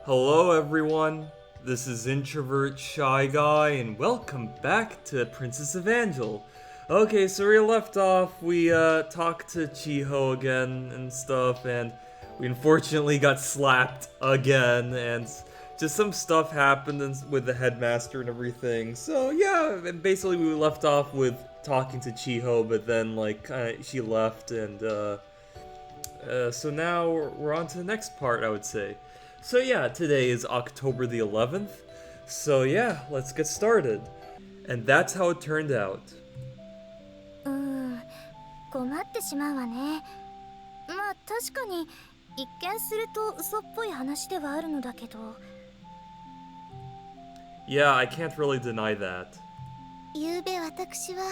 Hello everyone, this is Introvert Shy Guy and welcome back to Princess Evangile. Okay, so we left off, we talked to Chiho again and stuff, and we unfortunately got slapped again, and just some stuff happened with the headmaster and everything. So yeah, and basically we left off with talking to Chiho, but then she left, and so now we're on to the next part, I would say. So yeah, today is October the 11th. So yeah, let's get started. And that's how it turned out. 困ってしまうわね。まあ確かに一見すると嘘っぽい話ではあるのだけど。Yeah, I can't really deny that. ゆうべ私は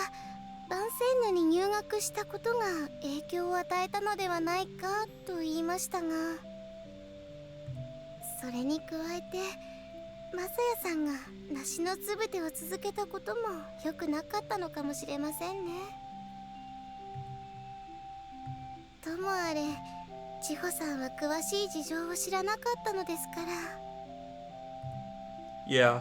万仙女に入学したことが影響を与えたのではないかと言いましたが、それに加えてマサヤさんが梨のつぶてを続けたことも良くなかったのかもしれませんね。ともあれ、千穂さんは詳しい事情を知らなかったのですから。Yeah.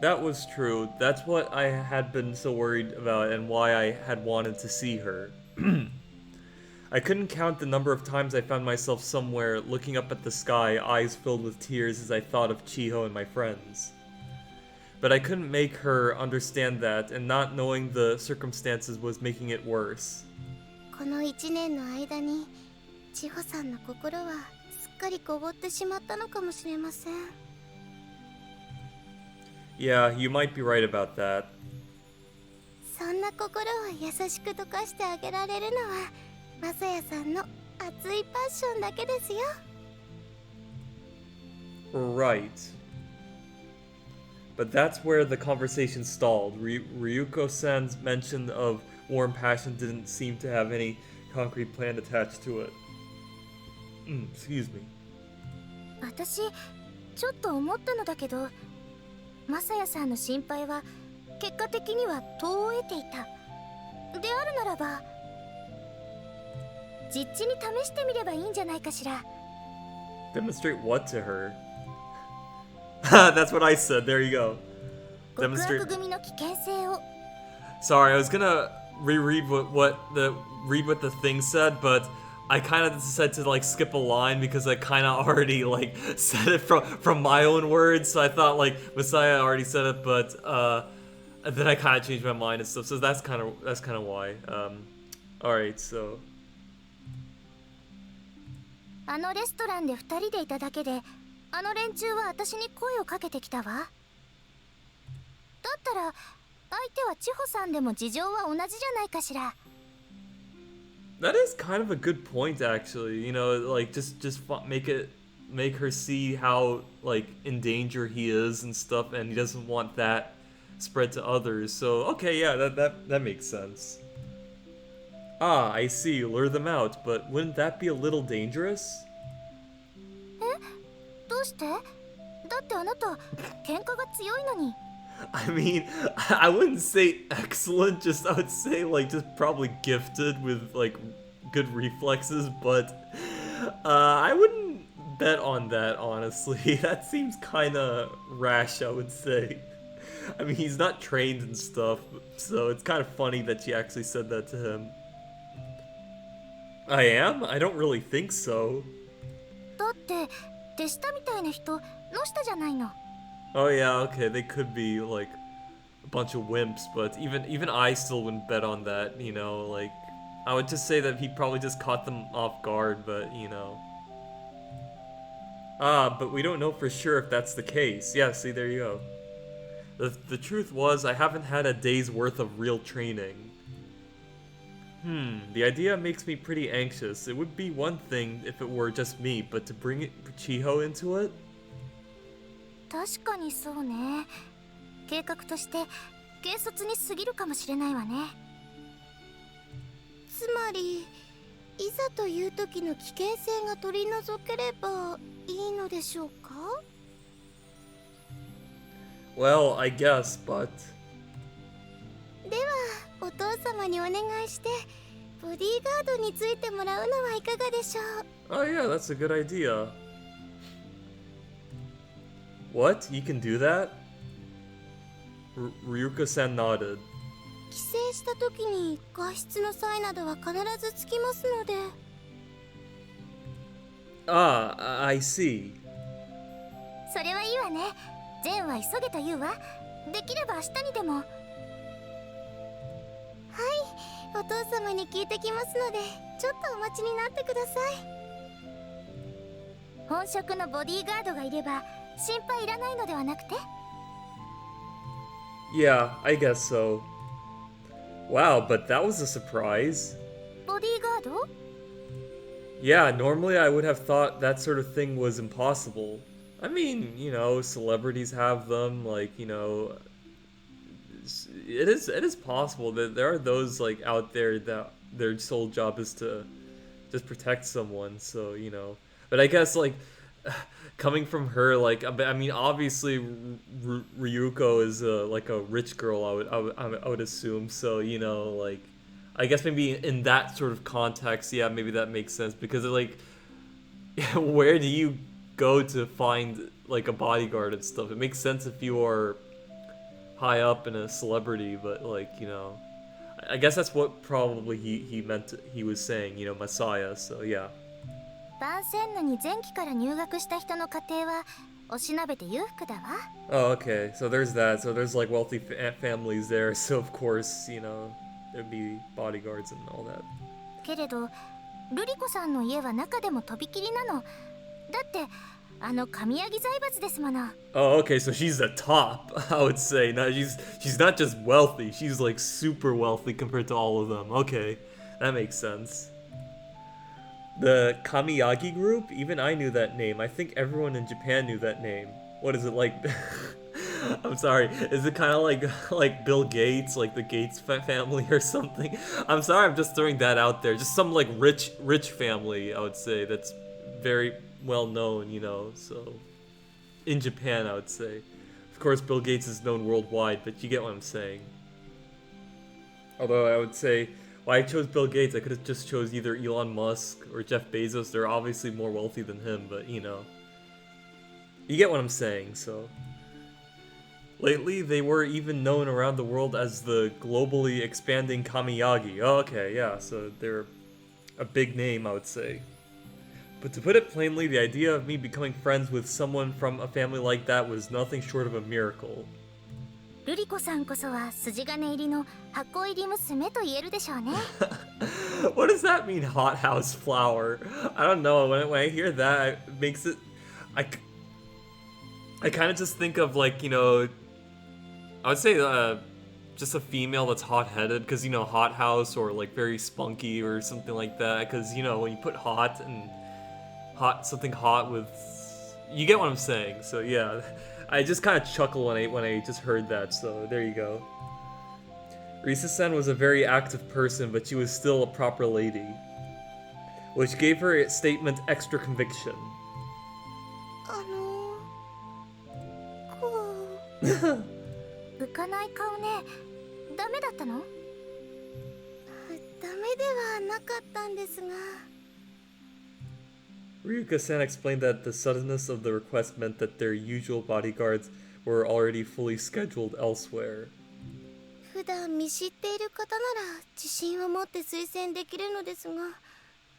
That was true. That's what I had been so worried about and why I had wanted to see her. I couldn't count the number of times I found myself somewhere looking up at the sky, eyes filled with tears as I thought of Chiho and my friends. But I couldn't make her understand that, and not knowing the circumstances was making it worse. この1年の間に千穂さんの心はすっかり凍ってしまったのかもしれません。Yeah, you might be right about that. そんな心を優しく溶かしてあげられるのはマサヤさんの熱いパッションだけですよ。Right. But that's where the conversation stalled. Ryuko-san's mention of warm passion didn't seem to have any concrete plan attached to it. Excuse me. 私ちょっと思ったのだけど、マサヤさんの心配は結果的には遠を得ていた。であるならば実地に試してみればいいんじゃないかしら。 Demonstrate what to her? That's what I said. There you go. 極悪組の危険性を。 Sorry, I was gonna reread what the thing said, but I kind of decided to skip a line because I kind of already said it from my own words. So I thought Messiah already said it, but then I kind of changed my mind and stuff. So that's kind of why. All right, so. あのレストランで2人でいただけで、あの連中は私に声をかけてきたわ。だったら相手は千穂さんでも事情は同じじゃないかしら。 That is kind of a good point, actually. You know, just make her see how in danger he is and stuff, and he doesn't want that spread to others. So okay, yeah, that makes sense. Ah, I see. Lure them out, but wouldn't that be a little dangerous? どうして？だってあなた喧嘩が強いのに。 I mean, I wouldn't say excellent. I would say just probably gifted with good reflexes, but I wouldn't bet on that, honestly. That seems kind of rash, I would say. I mean, he's not trained and stuff, so it's kind of funny that she actually said that to him. I am? I don't really think so. だって手下みたいな人の下じゃないの。 Oh yeah, okay, they could be a bunch of wimps, but even I still wouldn't bet on that, you know, I would just say that he probably just caught them off guard, but you know. Ah, but we don't know for sure if that's the case. Yeah, see, there you go. The truth was, I haven't had a day's worth of real training. The idea makes me pretty anxious. It would be one thing if it were just me, but to bring Chiho into it? 確かにそうね。計画として軽率に過ぎるかもしれないわね。つまりいざという時の危険性が取り除ければいいのでしょうか？ Well, I guess, but... ではお父様にお願いしてボディーガードについてもらうのはいかがでしょう？ Oh yeah, that's a good idea. What? You can do that? Ryuka-san nodded. 帰省した時に外出の際などは必ずつきますので。Ah, I see. それはいいわね。善は急げと言うわ。できれば明日にでも。はい、お父様に聞いてきますので、ちょっとお待ちになってください。本職のボディーガードがいれば心配いらないのではなくて？ Yeah, I guess so. Wow, but that was a surprise. ボディーガード？ Yeah, normally I would have thought that sort of thing was impossible. I mean, you know, celebrities have them, like, you know, it is possible that there are those like out there that their sole job is to just protect someone, so, you know. But I guess like coming from her, like, I mean, obviously Ryuko is like a rich girl, I would assume, so, you know, like, I guess maybe in that sort of context, yeah, maybe that makes sense, because like where do you go to find like a bodyguard and stuff? It makes sense if you are high up in a celebrity, but like, you know, I guess that's what probably he meant he was saying, you know, Messiah, so yeah. バンセンヌに前期から入学した人の家庭はおしなべて裕福だわ。 Oh, okay, so there's that, so there's like wealthy families there, so of course, you know, there'd be bodyguards and all that. けれどルリコさんの家は中でもとびきりなの。だってあの神谷財閥ですもの。 Oh, okay, so she's the top, I would say. No, she's not just wealthy, she's like super wealthy compared to all of them. Okay, that makes sense. The Kamiyagi group? Even I knew that name. I think everyone in Japan knew that name. What is it like? I'm sorry. Is it kind of like Bill Gates, like the Gates family or something? I'm sorry. I'm just throwing that out there. Just some like rich family, I would say, that's very well known, you know. So in Japan, I would say. Of course, Bill Gates is known worldwide, but you get what I'm saying. Although I would say, why I chose Bill Gates, I could have just chose either Elon Musk or Jeff Bezos. They're obviously more wealthy than him, but you know. You get what I'm saying, so. Lately, they were even known around the world as the globally expanding Kamiyagi. Oh, okay, yeah, so they're a big name, I would say. But to put it plainly, the idea of me becoming friends with someone from a family like that was nothing short of a miracle. ルリコさんこそは筋金入りの箱入り娘と言えるでしょうね。What does that mean, hothouse flower? I don't know. When I hear that, it makes it. I kind of just think of like, you know, I would say just a female that's hot-headed, because, you know, hothouse or like very spunky or something like that. Because, you know, when you put hot and something hot with, you get what I'm saying. So yeah. I just kind of chuckle when I just heard that, so there you go. Risa-san was a very active person, but she was still a proper lady, which gave her statement extra conviction. こう浮かない顔ね。ダメだったの？ダメではなかったんですが。Ryuka-san explained that the suddenness of the request meant that their usual bodyguards were already fully scheduled elsewhere. 普段見知っている方なら自信を持って推薦できるのですが、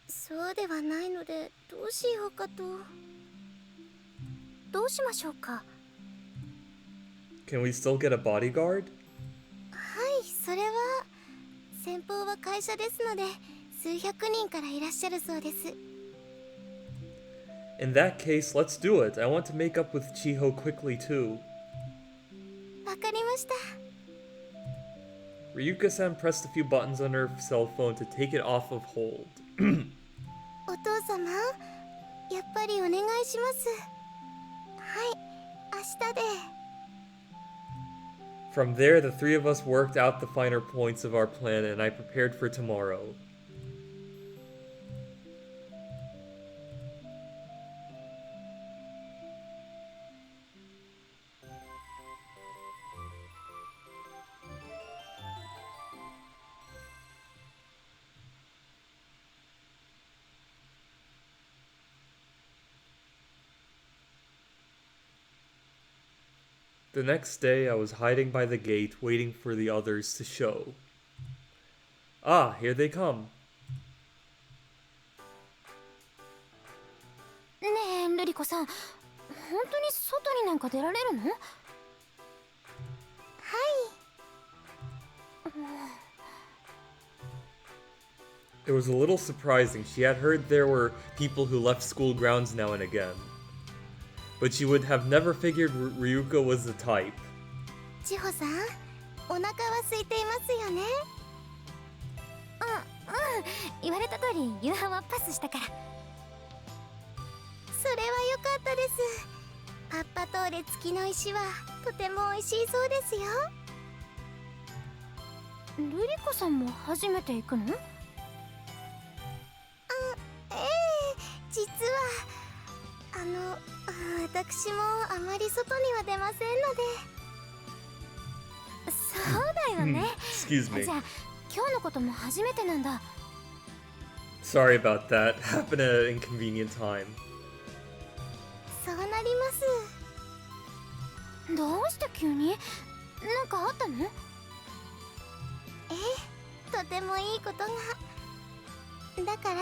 そうではないのでどうしようかと。どうしましょうか？ Can we still get a bodyguard? はい、それは先方は会社ですので数百人からいらっしゃるそうです。In that case, let's do it. I want to make up with Chiho quickly too. わかりました。 Ryuka-san pressed a few buttons on her cell phone to take it off of hold. お父様、やっぱりお願いします。はい、明日で。From there, the three of us worked out the finer points of our plan, and I prepared for tomorrow. The next day, I was hiding by the gate, waiting for the others to show. Ah, here they come. ねえルリコさん、本当に外になんか出られるの？はい。It was a little surprising. She had heard there were people who left school grounds now and again. But she would have never figured Ryuko was the type. 千穂さん、お腹は空いていますよね？言われた通り夕飯はパスしたから。それは良かったです。パッパトーレ付きの石はとても美味しいそうですよ。ルリコさんも初めて行くの？実は私もあまり外には出ませんので。そうだよね。Excuse me. じゃあ今日のことも初めてなんだ。Sorry about that. Happened at an inconvenient time. そうなります。どうして急に？なんかあったの？とてもいいことが。だから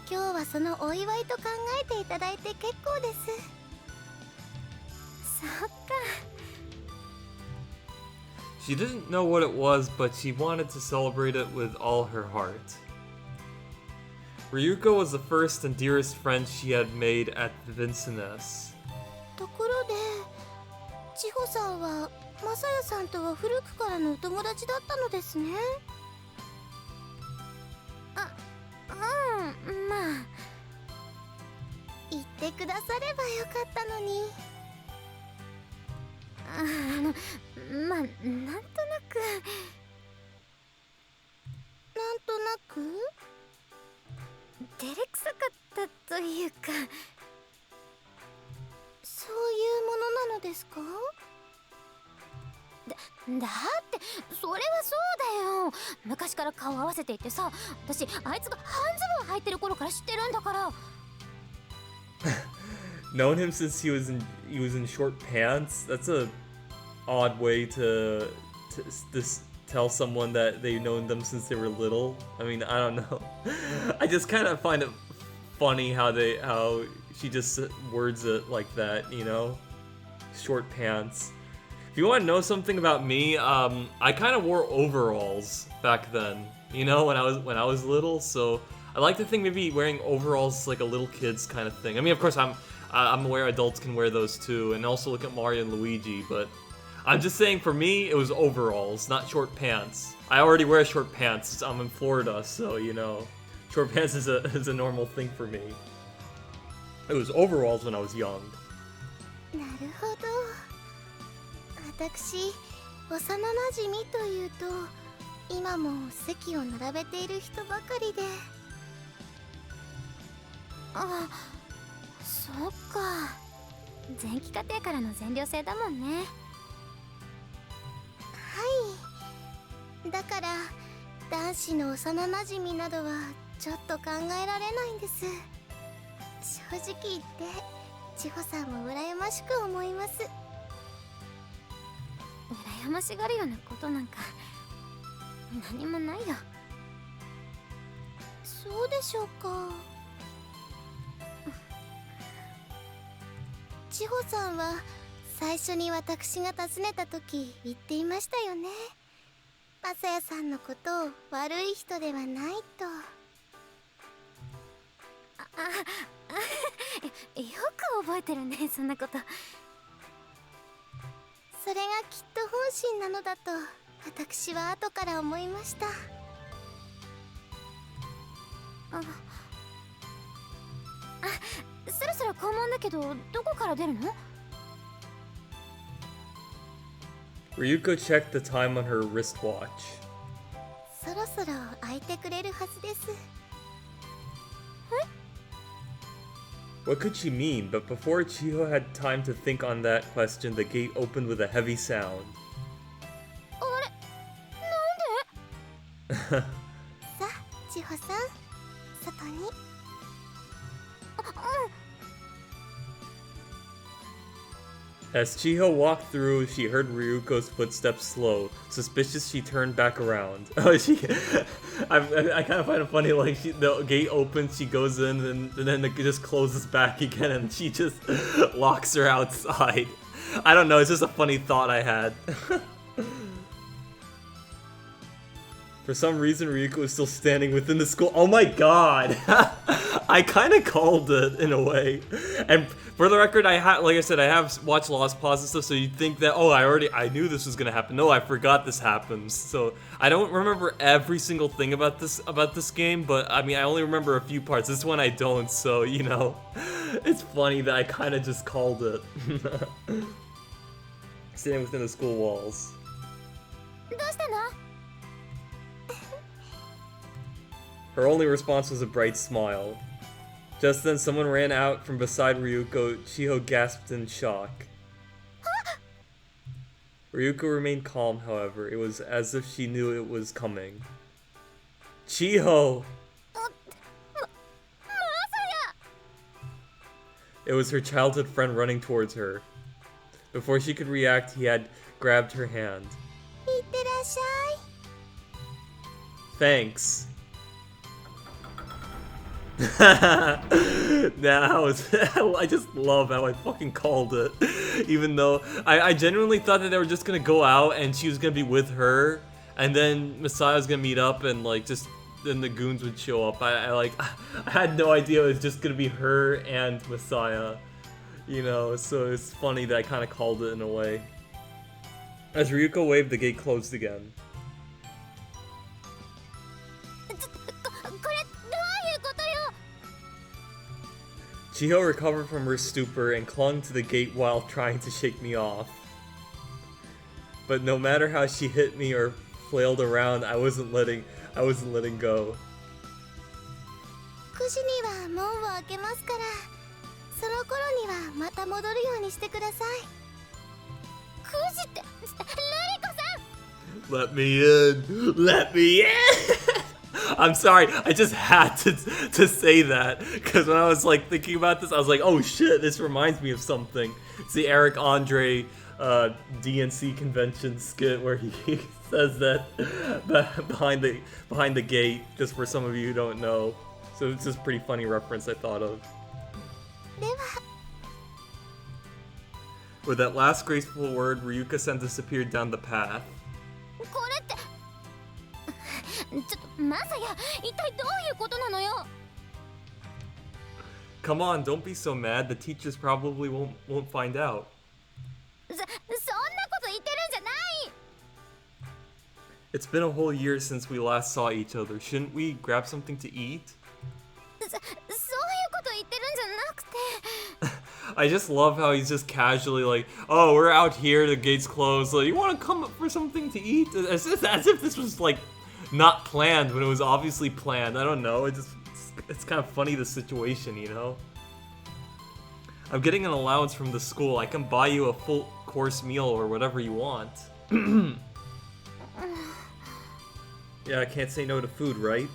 今日はそのお祝いと考えていただいて結構です。そっか。She didn't know what it was, but she wanted to celebrate it with all her heart. Ryuko was the first and dearest friend she had made at the Vincennes. ところで、千穂さんはマサヤさんとは古くからのお友達だったのですね。まあ言ってくださればよかったのに。まあなんとなく照れくさかったというか、そういうものなのですか？だってそれはそうだよ。昔から顔合わせていてさ、私あいつが半ズボン履いてる頃から知ってるんだから。Known him since he was in short pants. That's a odd way to tell someone that they've known them since they were little. I mean, I don't know. I just kind of find it funny how she just words it like that, you know? Short pants. If you want to know something about me, I kind of wore overalls back then, you know, when I was little. So I like to think maybe wearing overalls is like a little kid's kind of thing. I mean, of course, I'm aware adults can wear those too, and also look at Mario and Luigi. But I'm just saying, for me, it was overalls, not short pants. I already wear short pants. I'm in Florida, so you know, short pants is a normal thing for me. It was overalls when I was young. なるほど。私、幼なじみというと、今も席を並べている人ばかりで。あ、そっか。前期課程からの全寮制だもんね。はい。だから男子の幼なじみなどはちょっと考えられないんです。正直言って千穂さんも羨ましく思います。羨ましがるようなことなんか何もないよ。そうでしょうか。千穂さんは最初に私が訪ねた時言っていましたよね。マサヤさんのことを悪い人ではないと。よく覚えてるね、そんなこと。それがきっと本心なのだと私は後から思いました。そろそろ校門だけどどこから出るの？ Ryuko checked the time on her wristwatch. そろそろ開いてくれるはずです。What could she mean? But before Chiho had time to think on that question, the gate opened with a heavy sound. あれ？なんで？さあ、千穂さん、外に。As Chiho walked through, she heard Ryuko's footsteps slow. Suspicious, she turned back around. Oh, I kind of find it funny, like, the gate opens, she goes in, and then it just closes back again, and she just locks her outside. I don't know, it's just a funny thought I had. For some reason, Ryuko is still standing within the school. Oh my god! I kind of called it, in a way. And for the record, like I said, I have watched Lost Pause and stuff, so you'd think that, oh, I knew this was gonna happen. No, I forgot this happens. So, I don't remember every single thing about this game, but, I mean, I only remember a few parts. This one I don't, so, you know. It's funny that I kind of just called it. Standing within the school walls. Her only response was a bright smile. Just then, someone ran out from beside Ryuko. Chiho gasped in shock. Ryuko remained calm, however. It was as if she knew it was coming. Chiho! It was her childhood friend running towards her. Before she could react, he had grabbed her hand. Thanks. I just love how I fucking called it. Even though I genuinely thought that they were just gonna go out and she was gonna be with her, and then Messiah was gonna meet up and like just then the goons would show up. I had no idea it was just gonna be her and Messiah, you know. So it's funny that I kind of called it in a way. As Ryuko waved, the gate closed again. Chiho recovered from her stupor and clung to the gate while trying to shake me off. But no matter how she hit me or flailed around, I wasn't letting go. Let me in! Let me in! I'm sorry, I just had to say that, because when I was like thinking about this, I was like, oh shit, this reminds me of something. It's the Eric Andre DNC convention skit where he says that behind the gate, just for some of you who don't know. So it's just a pretty funny reference I thought of. With that last graceful word, Ryuka-san disappeared down the path. Come on, don't be so mad. The teachers probably won't find out. It's been a whole year since we last saw each other. Shouldn't we grab something to eat? I just love how he's just casually like, oh, we're out here, the gate's closed, like, you want to come up for something to eat? As if this was like not planned when it was obviously planned. I don't know, it's kind of funny, the situation, you know? I'm getting an allowance from the school. I can buy you a full course meal or whatever you want. Yeah, I can't say no to food, right?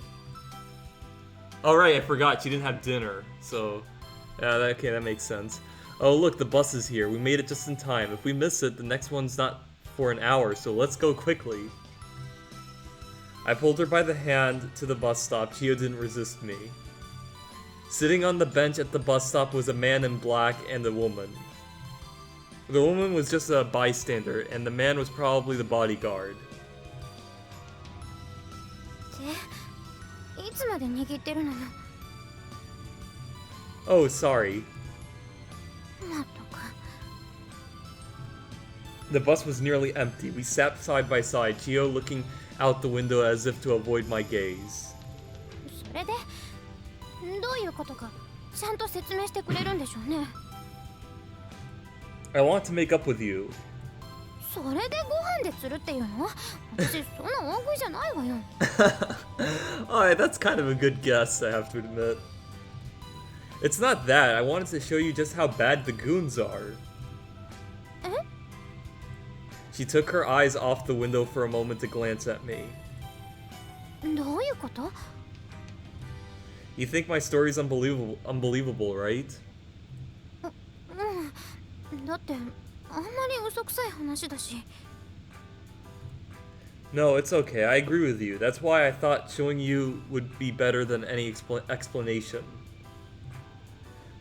Oh right, I forgot, she didn't have dinner, so yeah, okay, that makes sense. Oh look, the bus is here. We made it just in time. If we miss it, the next one's not for an hour, so let's go quickly. I pulled her by the hand to the bus stop. Chiho didn't resist me. Sitting on the bench at the bus stop was a man in black and a woman. The woman was just a bystander, and the man was probably the bodyguard. Oh, sorry. The bus was nearly empty. We sat side by side, Chiho looking out the window as if to avoid my gaze. I want to make up with you. Alright, that's kind of a good guess, I have to admit. It's not that. I wanted to show you just how bad the goons are. She took her eyes off the window for a moment to glance at me. You think my story's unbelievable, right? あんまり嘘くさい話だし。 No, it's okay. I agree with you. That's why I thought showing you would be better than any explanation.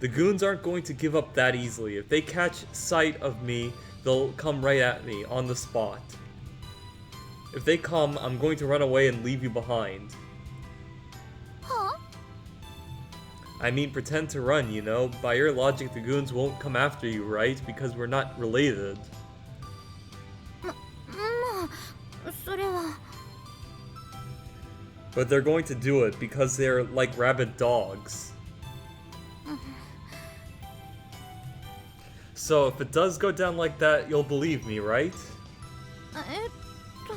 The goons aren't going to give up that easily. If they catch sight of me, they'll come right at me on the spot. If they come, I'm going to run away and leave you behind. Huh? I mean, pretend to run, you know? By your logic, the goons won't come after you, right? Because we're not related. まあそれは But they're going to do it because they're like rabid dogs. So if it does go down like that, you'll believe me, right? えっと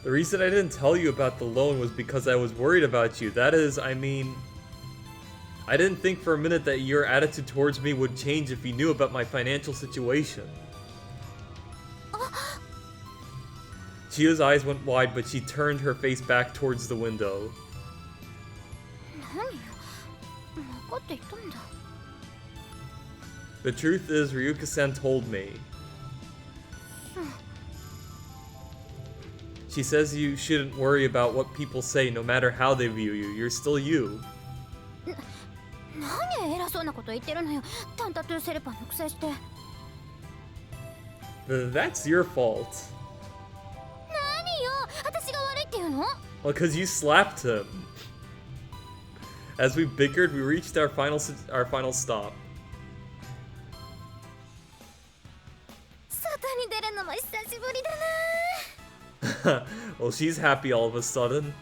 The reason I didn't tell you about the loan was because I was worried about you. That is, I mean... I didn't think for a minute that your attitude towards me would change if you knew about my financial situation. Chiyo's eyes went wide, but she turned her face back towards the window. 何よ分かっていたんだ。 The truth is, Ryuka-san told me. She says you shouldn't worry about what people say no matter how they view you. You're still you. 何偉そうなこと言ってるのよ。タンタトゥーセルパンのくせして。 That's your fault. 何よ私が悪いって言うの？ Well, because you slapped him. As we bickered, we reached our final stop. 外に出るのも久しぶりだな。 Well, she's happy all of a sudden.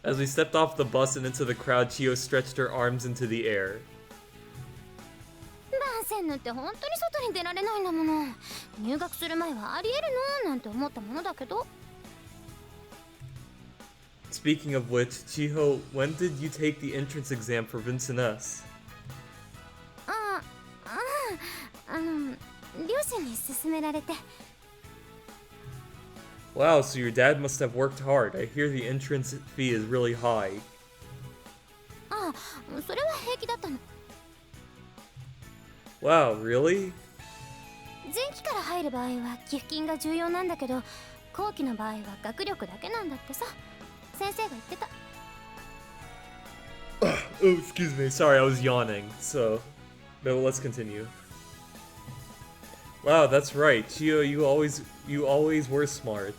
As we stepped off the bus and into the crowd, Chiho stretched her arms into the air. バンセンヌって本当に外に出られないんだもの。入学する前はありえるのなんて思ったものだけど。 Speaking of which, Chiho, when did you take the entrance exam for Vincent S? 両親に勧められて。 Wow, so your dad must have worked hard. I hear the entrance fee is really high. ああ、それは平気だったの。 Wow, really? 前期から入る場合は寄付金が重要なんだけど、後期の場合は学力だけなんだってさ。先生が言ってた。 Oh, excuse me. Sorry, I was yawning. So, but let's continue. Wow, that's right. Chiho, you always were smart.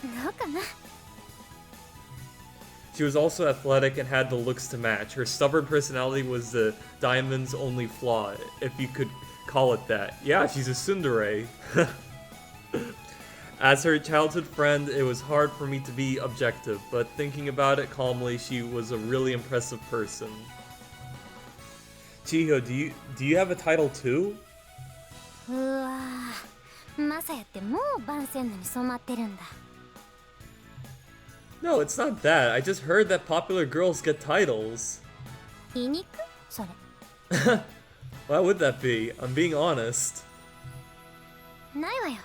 どうかな。 She was also athletic and had the looks to match. Her stubborn personality was the diamond's only flaw, if you could call it that. Yeah, she's a tsundere. As her childhood friend, it was hard for me to be objective, but thinking about it calmly, she was a really impressive person. Chiho, do you have a title too? うわぁ、マサヤってもう番宣のに染まってるんだ。 No, it's not that. I just heard that popular girls get titles. 皮肉？それ。 Why would that be? I'm being honest. ないわよ。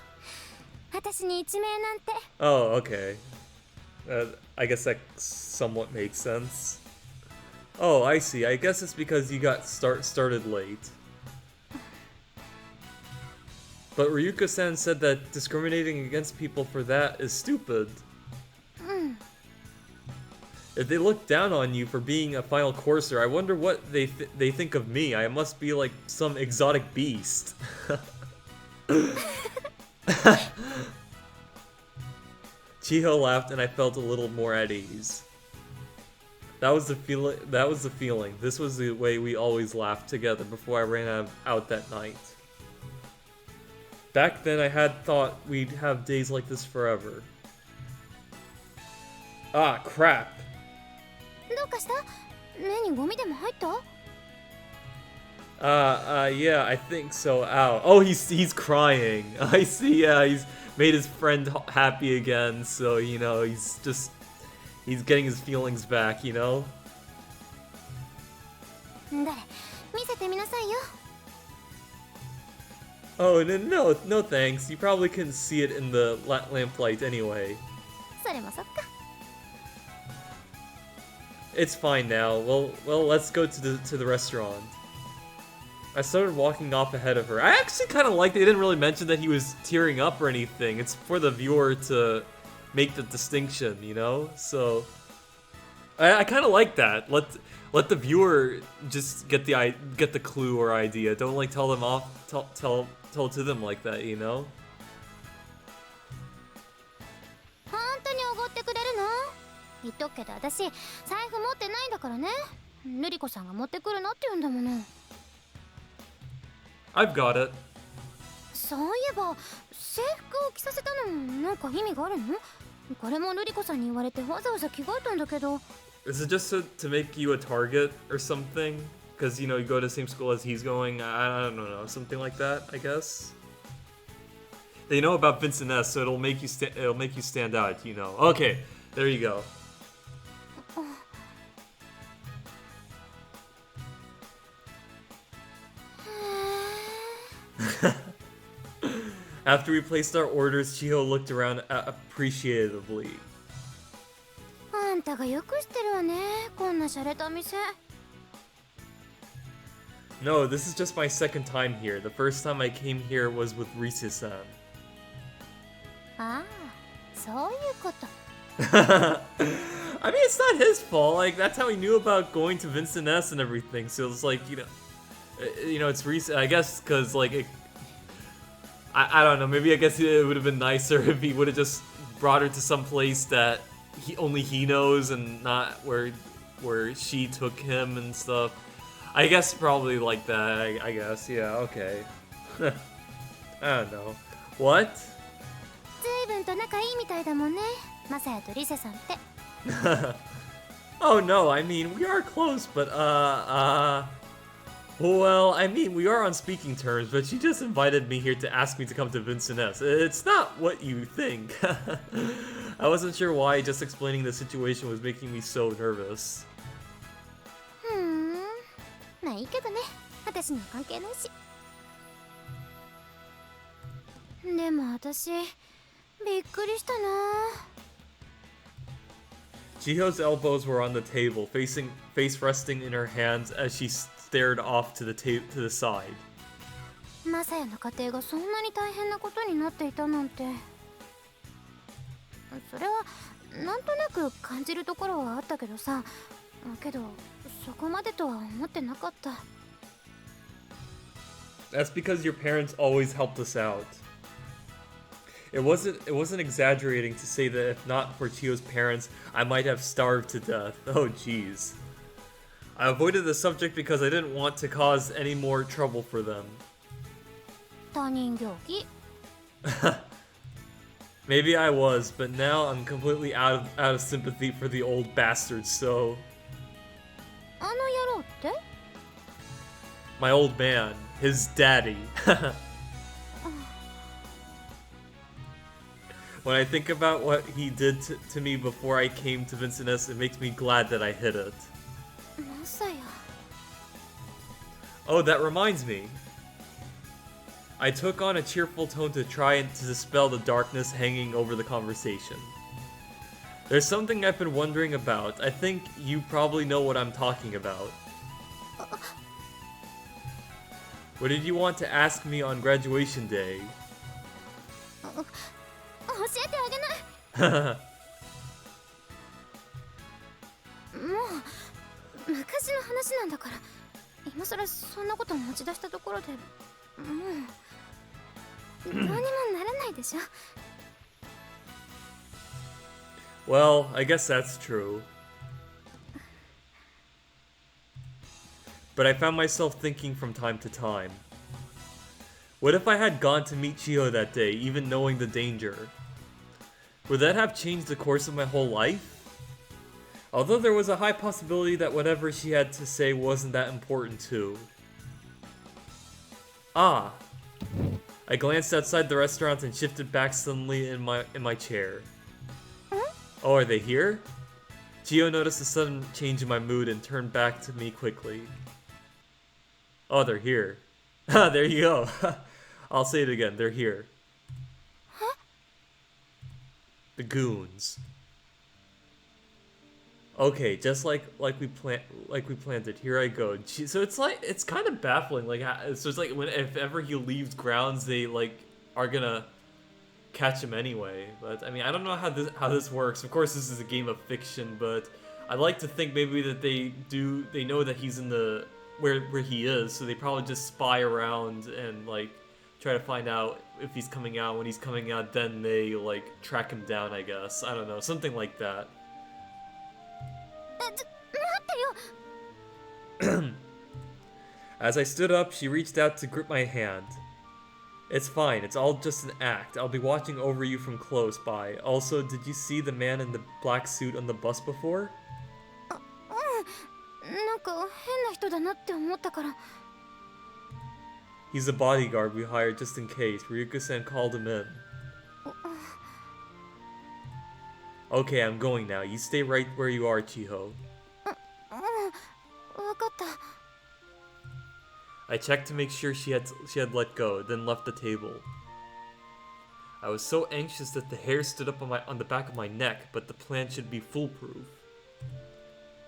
私に一名なんて。 Oh, okay. I guess that somewhat makes sense. Oh, I see. I guess it's because you got started late. But Ryuka-san said that discriminating against people for that is stupid. If they look down on you for being a final courser, I wonder what they think of me. I must be like some exotic beast. Chiho laughed and I felt a little more at ease. That was the feeling. This was the way we always laughed together before I ran out that night. Back then I had thought we'd have days like this forever. Ah, crap. どうかした？目にゴミでも入った？ Yeah, I think so. Ow. Oh, he's crying. I see. Yeah, he's made his friend happy again. So, you know, he's getting his feelings back, you know? 誰？見せてみなさいよ。 Oh, no thanks. You probably couldn't see it in the lamplight anyway. それもそっか。 It's fine now. Well, let's go to the restaurant. I started walking off ahead of her. I actually kind of liked it. They didn't really mention that he was tearing up or anything. It's for the viewer to make the distinction, you know? So I kind of like that. Let the viewer just get the clue or idea. Don't like tell it to them like that, you know? 本当におごってくれるの？言っとくけど私財布持ってないんだからね。ルリ子さんが持ってくるのって言うんだもの。I've got it. そういえば制服を着させたのもなんか意味があるの？これもルリ子さんに言われてわざわざ着替えたんだけど。Is it just to make you a target or something? Because, you know, you go to the same school as he's going? I don't know, something like that, I guess? They know about Vincent S, so it'll make you stand out, you know. Okay, there you go. After we placed our orders, Chiho looked around appreciatively. あんたがよく知ってるわね、こんな洒落た店。No, this is just my second time here. The first time I came here was with Risu-san. ああ、そういうこと。I mean, it's not his fault. Like, that's how he knew about going to Vincent S and everything. So it's like, you know, it's recent. I guess because like, I don't know. Maybe I guess it would have been nicer if he would have just brought her to some place that only he knows and not where she took him and stuff. I guess probably like that. I guess, yeah. Okay. I don't know. What? 随分と仲いいみたいだもんね、マサヤとリセさんって。Oh no, I mean, we are close, but well, I mean, we are on speaking terms, but she just invited me here to ask me to come to Vincent S. It's not what you think. I wasn't sure why just explaining the situation was making me so nervous. まあいいけどね、私には関係ないし。でも私、びっくりしたな。Chiho's elbows were on the table, face resting in her hands as she stared off to the side. マサヤの家庭がそんなに大変なことになっていたなんて。それはなんとなく感じるところはあったけどさ、けどそこまでとは思ってなかった。That's because your parents always helped us out. It wasn't exaggerating to say that if not for Chiyo's parents, I might have starved to death. Oh jeez. I avoided the subject because I didn't want to cause any more trouble for them. 他人行儀。Maybe I was, but now I'm completely out of sympathy for the old bastard, so... あの野郎って？ My old man. His daddy. When I think about what he did to me before I came to Vincent S, it makes me glad that I hid it. マサヤ。Oh, that reminds me. I took on a cheerful tone to try to dispel the darkness hanging over the conversation. There's something I've been wondering about. I think you probably know what I'm talking about. What did you want to ask me on graduation day? 教えてあげない。もう昔の話なんだから、今さらそんなこと持ち出したところでもうどうにもならないでしょ。Well, I guess that's true. But I found myself thinking from time to time. What if I had gone to meet Chiho that day, even knowing the danger? Would that have changed the course of my whole life? Although there was a high possibility that whatever she had to say wasn't that important too. Ah! I glanced outside the restaurant and shifted back suddenly in my chair. Oh, are they here? Chiho noticed a sudden change in my mood and turned back to me quickly. Oh, they're here. There you go. I'll say it again, they're here. The goons. Okay, just like we planned it. Here I go. So it's kind of baffling. So it's like when if ever he leaves grounds, they like are gonna catch him anyway. But I mean, I don't know how this works. Of course, this is a game of fiction, but I like to think maybe that they know that he's in the where he is, so they probably just spy around and like try to find out if he's coming out. When he's coming out, then they like track him down. I guess I don't know, something like that. As I stood up, she reached out to grip my hand. It's fine, it's all just an act. I'll be watching over you from close by. Also, did you see the man in the black suit on the bus before? なんか変な人だなって思ったから。 He's a bodyguard we hired just in case. Ryuko-san called him in. Okay, I'm going now. You stay right where you are, Chiho. わかった。 I checked to make sure she had let go, then left the table. I was so anxious that the hair stood up on the back of my neck, but the plan should be foolproof.